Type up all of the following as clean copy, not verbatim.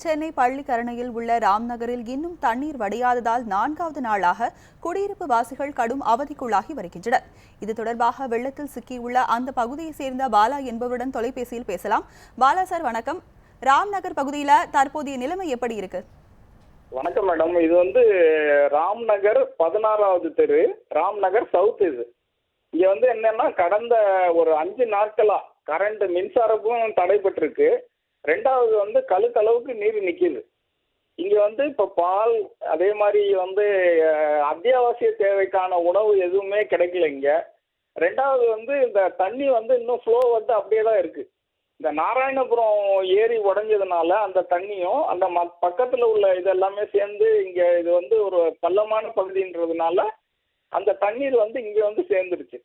சென்னை பள்ளிக்கரணையில் உள்ள ராம்நகரில் இன்னும் தண்ணீர் வடியாததால் 4வது நாளாக குடியிருப்பு வாசிகள் கடும் அவதிக்குள்ளாகி வருகின்றனர். இது தொடர்பாக வெள்ளத்தில் சிக்கியுள்ள அந்த பகுதியை சேர்ந்த பாலா என்பவருடன் தொலைபேசியில் பேசலாம். பாலா சார், வணக்கம். ராம்நகர் பகுதியில தற்போதைய நிலைமை எப்படி இருக்கு? வணக்கம் மேடம். இது ராம்நகர் 16வது தெரு, ராம்நகர் சவுத். இங்க என்னன்னா கடந்த ஒரு 5 நாட்களா கரண்ட் மின்சாரமும் தடைபட்டிருக்கு. ரெண்டாவது கழுத்தளவுக்கு நீர் நிக்குது. இங்க இப்ப பால், அதே மாதிரி அத்தியாவசிய தேவைக்கான உணவு எதுவுமே கிடைக்கல இங்க. ரெண்டாவது இந்த தண்ணி இன்னும் ஃப்ளோ அப்படியே தான் இருக்கு. இந்த நாராயணபுரம் ஏரி உடைஞ்சதுனால அந்த தண்ணியும் அந்த பக்கத்துல உள்ள இதெல்லாமே சேர்ந்து இங்க இது ஒரு பள்ளமான பகுதின்றதுனால அந்த தண்ணீர் இங்க சேர்ந்துருச்சு.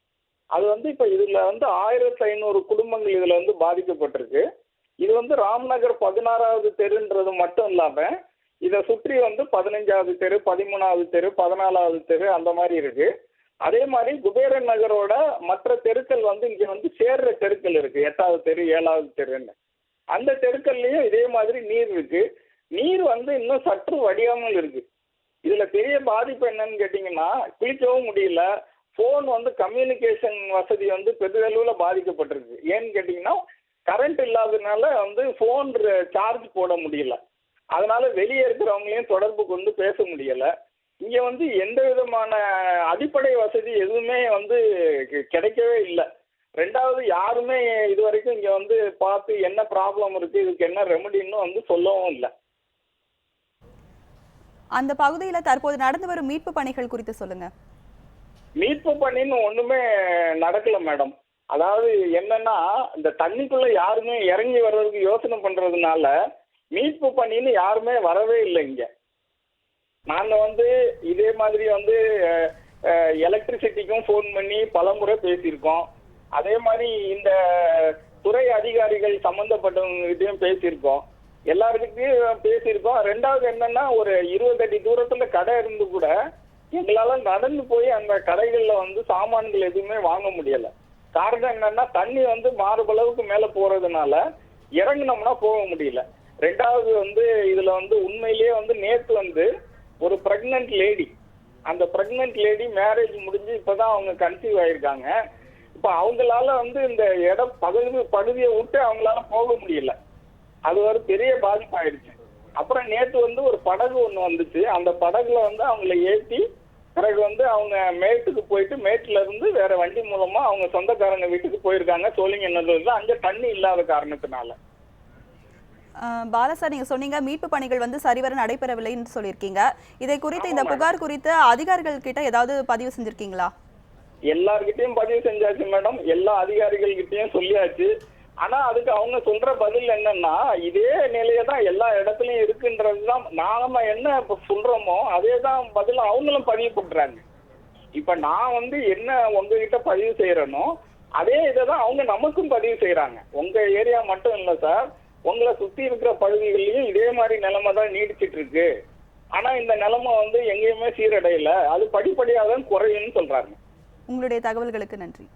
அது இப்ப இதுல 1500 குடும்பங்கள் இதுல பாதிக்கப்பட்டிருக்கு. இது ராம்நகர் 16வது தெருன்றது மட்டும் இல்லாம இதை சுற்றி 15வது தெரு, 13வது தெரு, 14வது தெரு அந்த மாதிரி இருக்கு. அதே மாதிரி குபேரன் நகரோட மற்ற தெருக்கள் இங்க சேர்ற தெருக்கள் இருக்கு. 8வது தெரு, 7வது தெருன்னு அந்த தெருக்கள்லயும் இதே மாதிரி நீர் இருக்கு. நீர் இன்னும் சற்று வடியாமல் இருக்கு. இதுல பெரிய பாதிப்பு என்னன்னு கேட்டீங்கன்னா, குளிக்கவும் முடியல. போன் கம்யூனிகேஷன் வசதி பெரிதளவுல பாதிக்கப்பட்டிருக்கு. ஏன்னு கேட்டீங்கன்னா, கரண்ட் இல்லாததுனால போன் சார்ஜ் போட முடியல. அதனால வெளியே இருக்கிறவங்களையும் தொடர்பு கொண்டு பேச முடியல. இங்க எந்த விதமான அடிப்படை வசதி எதுவுமே கிடைக்கவே இல்லை. ரெண்டாவது யாருமே இது வரைக்கும் இங்க பார்த்து என்ன ப்ராப்ளம் இருக்கு, இதுக்கு என்ன ரெமடின்னு சொல்லவும் இல்லை. அந்த பகுதியில தற்போது நடந்து வரும் மீட்பு பணிகள் குறித்து சொல்லுங்க. மீட்பு பணின்னு ஒண்ணுமே நடக்கல மேடம். அதாவது என்னன்னா, இந்த தண்ணிக்குள்ள யாருமே இறங்கி வர்றதுக்கு யோசனை பண்றதுனால மீட்பு பணின்னு யாருமே வரவே இல்லை இங்க. நாங்க இதே மாதிரி எலக்ட்ரிசிட்டிக்கும் ஃபோன் பண்ணி பலமுறை பேசியிருக்கோம். அதே மாதிரி இந்த துறை அதிகாரிகள் சம்பந்தப்பட்டவங்ககிட்டயும் பேசியிருக்கோம். எல்லாருக்கிட்டையும் பேசியிருக்கோம். ரெண்டாவது என்னன்னா, ஒரு 20 அடி தூரத்துல கடை இருந்து கூட எங்களால நடந்து போய் அந்த கடைகள்ல சாமான்கள் எதுவுமே வாங்க முடியல. காரணம் என்னன்னா, தண்ணி மாறுபளவுக்கு மேல போறதுனால இறங்கினோம்னா போக முடியல. ரெண்டாவது இதுல உண்மையிலேயே நேற்று ஒரு பிரெக்னன்ட் லேடி, அந்த பிரெக்னன்ட் லேடி மேரேஜ் முடிஞ்சு இப்பதான் அவங்க கன்சீவ் ஆயிருக்காங்க. இப்ப அவங்களால இந்த பகுதியை விட்டு அவங்களால போக முடியல. அது ஒரு பெரிய பாதிப்பாயிடுச்சு. அப்புறம் நேற்று ஒரு படகு ஒண்ணு வந்துச்சு. அந்த படகுல அவங்கள ஏற்றி பிறகு அவங்க மேட்டுக்கு போயிட்டு மேட்டுல இருந்து வேற வண்டி மூலமா அவங்க சொந்தக்காரங்க வீட்டுக்கு போயிருக்காங்க. சோழிங்கநல்லூர்ல அங்க தண்ணி இல்லாத காரணத்தினால. பாலா சார், நீங்க சொன்னீங்க மீட்பு பணிகள் சரிவர நடைபெறவில்லைன்னு சொல்லியிருக்கீங்க. இதை குறித்து, இந்த புகார் குறித்து அதிகாரிகள் கிட்ட ஏதாவது பதிவு செஞ்சிருக்கீங்களா? எல்லார்கிட்டையும் பதிவு செஞ்சாச்சு மேடம். எல்லா அதிகாரிகள் கிட்டையும் சொல்லியாச்சு. ஆனா அதுக்கு அவங்க சொல்ற பதில் என்னன்னா, இதே நிலையை தான் எல்லா இடத்துலயும் இருக்குன்றதுதான். நாம என்ன இப்ப சொல்றோமோ அதே தான் பதில் அவங்களும் பதிவு பண்றாங்க. இப்ப நான் என்ன உங்ககிட்ட பதிவு செய்யறேனோ அதே இதை தான் அவங்க நமக்கும் பதிவு செய்யறாங்க. உங்க ஏரியா மட்டும் இல்லை சார், உங்களை சுத்தி இருக்கிற பகுதிகளிலையும் இதே மாதிரி நிலைமை தான் நீடிச்சிட்டு இருக்கு. ஆனா இந்த நிலைமை எங்கேயுமே சீரடையல. அது படிப்படியாக தான் குறையும்னு சொல்றாங்க. உங்களுடைய தகவல்களுக்கு நன்றி.